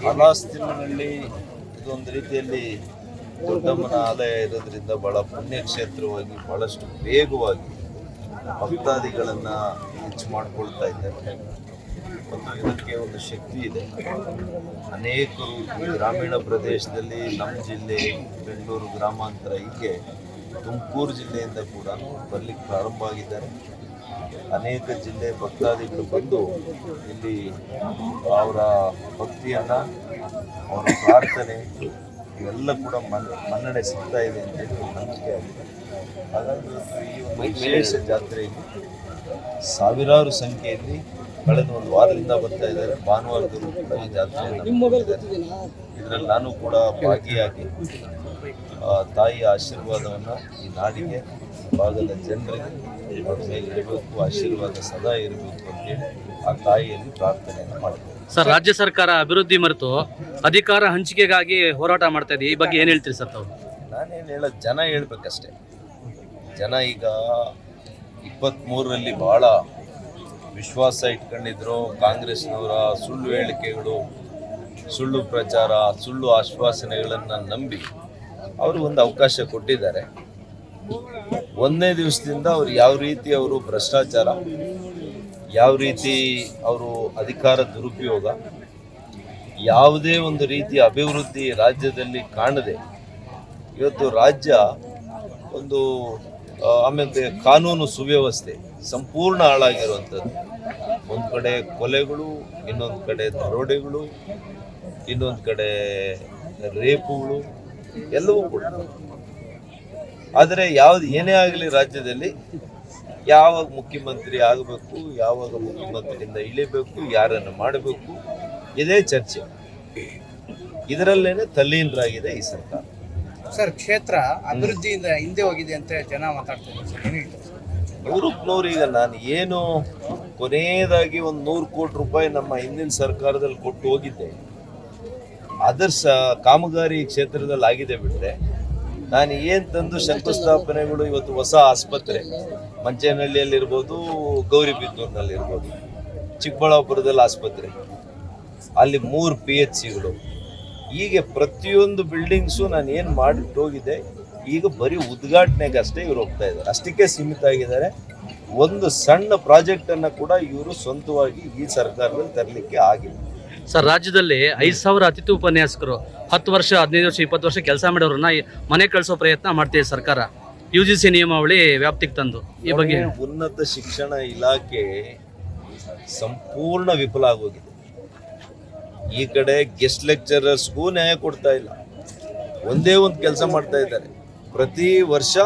ಹಲಾಸ್ತಿನಲ್ಲಿ ಇದೊಂದು ರೀತಿಯಲ್ಲಿ ದೊಡ್ಡಮ್ಮನ ಆಲಯ ಇರೋದ್ರಿಂದ ಬಹಳ ಪುಣ್ಯಕ್ಷೇತ್ರವಾಗಿ ಬಹಳಷ್ಟು ವೇಗವಾಗಿ ಭಕ್ತಾದಿಗಳನ್ನು ಹೆಚ್ಚು ಮಾಡಿಕೊಳ್ತಾ ಇದ್ದಾರೆ ಮತ್ತು ಇದಕ್ಕೆ ಒಂದು ಶಕ್ತಿ ಇದೆ. ಅನೇಕರು ಈ ಗ್ರಾಮೀಣ ಪ್ರದೇಶದಲ್ಲಿ ನಮ್ಮ ಜಿಲ್ಲೆ ಬೆಂಗಳೂರು ಗ್ರಾಮಾಂತರ ಹೀಗೆ ತುಮಕೂರು ಜಿಲ್ಲೆಯಿಂದ ಕೂಡ ಬರಲಿಕ್ಕೆ ಪ್ರಾರಂಭ ಆಗಿದ್ದಾರೆ. ಅನೇಕ ಜಿಲ್ಲೆ ಭಕ್ತಾದಿಗಳು ಬಂದು ಇಲ್ಲಿ ಅವರ ಭಕ್ತಿಯನ್ನು, ಅವರ ಪ್ರಾರ್ಥನೆ ಇವೆಲ್ಲ ಕೂಡ ಮನ್ನಣೆ ಸಿಗ್ತಾ ಇದೆ ಅಂತೇಳಿ ನಂಬಿಕೆ ಆಗಿದೆ. ಹಾಗಾಗಿ ಈ ಒಂದು ವಿಶೇಷ ಜಾತ್ರೆಯಲ್ಲಿ ಸಾವಿರಾರು ಸಂಖ್ಯೆಯಲ್ಲಿ ಕಳೆದ ಒಂದು ವಾರದಿಂದ ಬರ್ತಾ ಇದ್ದಾರೆ. ಭಾನುವಾರದವರು ಕೂಡ ಈ ಜಾತ್ರೆಯನ್ನು ಇದರಲ್ಲಿ ನಾನು ಕೂಡ ಭಾಗಿಯಾಗಿ ತಾಯಿಯ ಆಶೀರ್ವಾದವನ್ನು ಈ ನಾಡಿಗೆ, ಭಾಗದ ಜನರಿಗೆ ಅವ್ರ ಮೇಲೆ ಇರಬೇಕು, ಆಶೀರ್ವಾದ ಸದಾ ಇರಬೇಕು ಅಂತೇಳಿ ಆ ತಾಯಿಯಲ್ಲಿ ಪ್ರಾರ್ಥನೆಯನ್ನು ಮಾಡ್ತಾರೆ. ಸರ್, ರಾಜ್ಯ ಸರ್ಕಾರ ಅಭಿವೃದ್ಧಿ ಮರೆತು ಅಧಿಕಾರ ಹಂಚಿಕೆಗಾಗಿ ಹೋರಾಟ ಮಾಡ್ತಾ ಇದೆ. ಈ ಬಗ್ಗೆ ಏನು ಹೇಳ್ತೀರಿ ಸರ್ ತಾವು? ನಾನೇನು ಹೇಳೋದು, ಜನ ಹೇಳ್ಬೇಕಷ್ಟೇ. ಜನ ಈಗ 23ರಲ್ಲಿ ಬಹಳ ವಿಶ್ವಾಸ ಇಟ್ಕೊಂಡಿದ್ರು. ಕಾಂಗ್ರೆಸ್ನವರ ಸುಳ್ಳು ಹೇಳಿಕೆಗಳು, ಸುಳ್ಳು ಪ್ರಚಾರ, ಸುಳ್ಳು ಆಶ್ವಾಸನೆಗಳನ್ನು ನಂಬಿ ಅವರು ಒಂದು ಅವಕಾಶ ಕೊಟ್ಟಿದ್ದಾರೆ. ಒಂದನೇ ದಿವಸದಿಂದ ಅವ್ರು ಯಾವ ರೀತಿ ಅವರು ಭ್ರಷ್ಟಾಚಾರ, ಯಾವ ರೀತಿ ಅವರು ಅಧಿಕಾರ ದುರುಪಯೋಗ, ಯಾವುದೇ ಒಂದು ರೀತಿಯ ಅಭಿವೃದ್ಧಿ ರಾಜ್ಯದಲ್ಲಿ ಕಾಣದೆ ಇವತ್ತು ರಾಜ್ಯ ಒಂದು ಆಮೇಲೆ ಕಾನೂನು ಸುವ್ಯವಸ್ಥೆ ಸಂಪೂರ್ಣ ಹಾಳಾಗಿರುವಂಥದ್ದು. ಒಂದು ಕಡೆ ಕೊಲೆಗಳು, ಇನ್ನೊಂದು ಕಡೆ ದರೋಡೆಗಳು, ಇನ್ನೊಂದು ಕಡೆ ರೇಪುಗಳು ಎಲ್ಲವೂ ಕೂಡ. ಆದರೆ ಏನೇ ಆಗಲಿ ರಾಜ್ಯದಲ್ಲಿ ಯಾವಾಗ ಮುಖ್ಯಮಂತ್ರಿ ಆಗಬೇಕು, ಯಾವಾಗ ಮುಖ್ಯಮಂತ್ರಿಯಿಂದ ಇಳಿಬೇಕು, ಯಾರನ್ನು ಮಾಡಬೇಕು, ಇದೇ ಚರ್ಚೆ. ಇದರಲ್ಲೇನೆ ತಲ್ಲೀನರಾಗಿದೆ ಈ ಸರ್ಕಾರ. ಸರ್, ಕ್ಷೇತ್ರ ಅಭಿವೃದ್ಧಿಯಿಂದ ಹಿಂದೆ ಹೋಗಿದೆ ಅಂತ ಜನ ಮಾತಾಡ್ತಾರೆ ಸರ್, ಏನು ಹೇಳ್ತಾರೆ? ನೂರಕ್ಕೆ ಈಗ ನಾನು ಏನು ಕೊನೆಯದಾಗಿ ಒಂದು 100 ಕೋಟಿ ರೂಪಾಯಿ ನಮ್ಮ ಹಿಂದಿನ ಸರ್ಕಾರದಲ್ಲಿ ಕೊಟ್ಟು ಹೋಗಿದ್ದೆ, ಅದರ ಕಾಮಗಾರಿ ಕ್ಷೇತ್ರದಲ್ಲಿ ಆಗಿದೆ ಬಿಟ್ಟರೆ ನಾನು ಏನು ತಂದು ಶಂಕುಸ್ಥಾಪನೆಗಳು, ಇವತ್ತು ಹೊಸ ಆಸ್ಪತ್ರೆ ಮಂಚೇನಹಳ್ಳಿಯಲ್ಲಿರ್ಬೋದು, ಗೌರಿಬಿದನೂರಿನಲ್ಲಿರ್ಬೋದು, ಚಿಕ್ಕಬಳ್ಳಾಪುರದಲ್ಲಿ ಆಸ್ಪತ್ರೆ, ಅಲ್ಲಿ 3 PHCಗಳು, ಹೀಗೆ ಪ್ರತಿಯೊಂದು ಬಿಲ್ಡಿಂಗ್ಸು ನಾನು ಏನು ಮಾಡಿಟ್ಟು ಹೋಗಿದೆ. ಈಗ ಬರೀ ಉದ್ಘಾಟನೆಗೆ ಅಷ್ಟೇ ಇವರು ಹೋಗ್ತಾ ಇದ್ದಾರೆ, ಅಷ್ಟಕ್ಕೆ ಸೀಮಿತ ಆಗಿದ್ದಾರೆ. ಒಂದು ಸಣ್ಣ ಪ್ರಾಜೆಕ್ಟನ್ನು ಕೂಡ ಇವರು ಸ್ವಂತವಾಗಿ ಈ ಸರ್ಕಾರದಲ್ಲಿ ತರಲಿಕ್ಕೆ ಆಗಿಲ್ಲ. ಸರ್, ರಾಜ್ಯದಲ್ಲಿ 5,000 ಅತಿಥಿ ಉಪನ್ಯಾಸಕರು 10 ವರ್ಷ, 15 ವರ್ಷ, 20 ವರ್ಷ ಕೆಲಸ ಮಾಡೋರನ್ನ ಮನೆ ಕಳಿಸೋ ಪ್ರಯತ್ನ ಮಾಡ್ತಿದೆ ಸರ್ಕಾರ, UGC ನಿಯಮಾವಳಿ ವ್ಯಾಪ್ತಿಗೆ ತಂದು. ಈ ಬಗ್ಗೆ ಉನ್ನತ ಶಿಕ್ಷಣ ಇಲಾಖೆ ಸಂಪೂರ್ಣ ವಿಫಲ ಆಗೋಗಿದೆ. ಈ ಕಡೆ ಗೆಸ್ಟ್ ಲೆಕ್ಚರರ್ಸ್ಗೂ ನ್ಯಾಯ ಕೊಡ್ತಾ ಇಲ್ಲ, ಒಂದೇ ಒಂದು ಕೆಲಸ ಮಾಡ್ತಾ ಇದ್ದಾರೆ. ಪ್ರತಿ ವರ್ಷ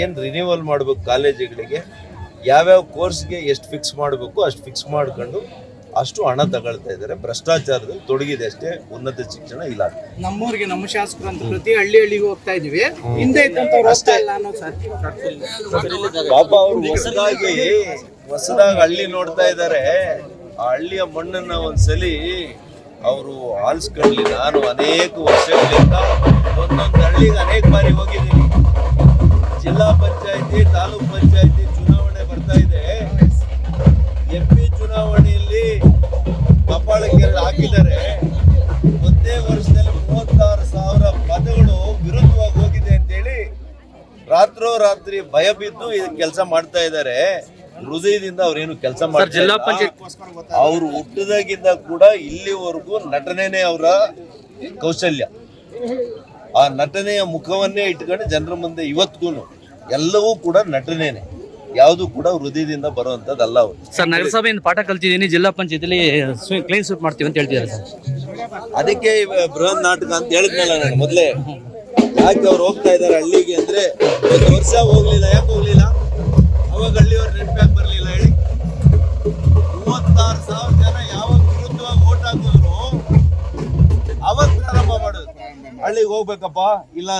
ಏನು ರಿನ್ಯೂವಲ್ ಮಾಡಬೇಕು ಕಾಲೇಜುಗಳಿಗೆ, ಯಾವ್ಯಾವ ಕೋರ್ಸ್ಗೆ ಎಷ್ಟು ಫಿಕ್ಸ್ ಮಾಡಬೇಕು ಅಷ್ಟು ಫಿಕ್ಸ್ ಮಾಡ್ಕೊಂಡು ಅಷ್ಟು ಹಣ ತಗೊಳ್ತಾ ಇದ್ದಾರೆ. ಭ್ರಷ್ಟಾಚಾರದಲ್ಲಿ ತೊಡಗಿದೆ ಅಷ್ಟೇ ಉನ್ನತ ಶಿಕ್ಷಣ ಇಲಾಖೆ. ನಮ್ಮೂರಿಗೆ ನಮ್ಮ ಶಾಸಕರು ಅಂತ ಪ್ರತಿ ಹಳ್ಳಿಗೂ ಹೋಗ್ತಾ ಇದೀವಿ, ಹಿಂದೆ ಅಷ್ಟೇ. ಪಾಪ ಅವರು ಹೊಸದಾಗಿ ಹಳ್ಳಿ ನೋಡ್ತಾ ಇದ್ದಾರೆ. ಆ ಹಳ್ಳಿಯ ಮಣ್ಣನ್ನ ಒಂದ್ಸಲಿ ಅವರು ಆಲಿಸ್ಕೊಳ್ಳಿ. ನಾನು ಅನೇಕ ವರ್ಷಗಳಿಂದ ಒಂದೊಂದು ಹಳ್ಳಿಗೆ ಅನೇಕ ಬಾರಿ ಹೋಗಿದ್ದೀನಿ. ಜಿಲ್ಲಾ ಪಂಚಾಯತಿ, ತಾಲೂಕ್ ಪಂಚಾಯತಿ ಚುನಾವಣೆ ಬರ್ತಾ ಇದೆ. MP ಚುನಾವಣೆಯಲ್ಲಿ ಕಪಾಳಕ್ಕೆ ಹಾಕಿದ್ದಾರೆ. ಒಂದೇ ವರ್ಷದಲ್ಲಿ 36,000 ಪದಗಳು ವಿರುದ್ಧವಾಗಿ ಹೋಗಿದೆ ಅಂತೇಳಿ ರಾತ್ರೋರಾತ್ರಿ ಭಯ ಬಿದ್ದು ಕೆಲಸ ಮಾಡ್ತಾ ಇದ್ದಾರೆ. ಹೃದಯದಿಂದ ಅವ್ರೇನು ಕೆಲಸ ಮಾಡ್ತಾರೆ. ಜಿಲ್ಲಾ ಪಂಚಾಯತ್ ಅವರು ಹುಟ್ಟದಾಗಿಂದ ಕೂಡ ಇಲ್ಲಿವರೆಗೂ ನಟನೆನೇ ಅವರ ಕೌಶಲ್ಯ. ಆ ನಟನೆಯ ಮುಖವನ್ನೇ ಇಟ್ಕೊಂಡು ಜನರ ಮುಂದೆ ಇವತ್ತಿಗೂ ಎಲ್ಲವೂ ಕೂಡ ನಟನೆನೇ, ಯಾವುದು ಕೂಡ ಹೃದಯದಿಂದ ಬರುವಂತದ್ದಲ್ಲ. ಅವರು ಸರ್, ನಗರಸಭೆಯಿಂದ ಪಾಠ ಕಲ್ತಿದ್ದೀನಿ, ಜಿಲ್ಲಾ ಪಂಚಾಯತಿಲಿ ಕ್ಲೀನ್ ಸ್ವೀಪ್ ಮಾಡ್ತೀವಿ ಅಂತ ಹೇಳ್ತಿದ್ದಾರೆ ಸರ್. ಅದಕ್ಕೆ ಬೃಹತ್ ನಾಟಕ ಅಂತ ಹೇಳಿದ್ನಲ್ಲ ನಾನು ಮೊದಲೇ. ಯಾಕೆ ಅವ್ರು ಹೋಗ್ತಾ ಇದ್ದಾರೆ ಹಳ್ಳಿಗೆ ಅಂದ್ರೆ, ಒಂದು ವರ್ಷ ಹೋಗ್ಲಿಲ್ಲ. ಯಾಕೆ ಹೋಗ್ಲಿಲ್ಲ? ಅವಾಗ ಹಳ್ಳಿಯವ್ರು ನೆನಪಾಗಿ ಬರಲಿಲ್ಲ ಹೇಳಿ. 36,000 ಜನ ಯಾವಾಗ ವಿರುದ್ಧವಾಗಿ ಓಟ್ ಹಾಕಿದ್ರು ಅವಾಗ ಪ್ರಾರಂಭ ಮಾಡೋದು. ಹಳ್ಳಿಗೆ ಹೋಗ್ಬೇಕಪ್ಪ, ಇಲ್ಲ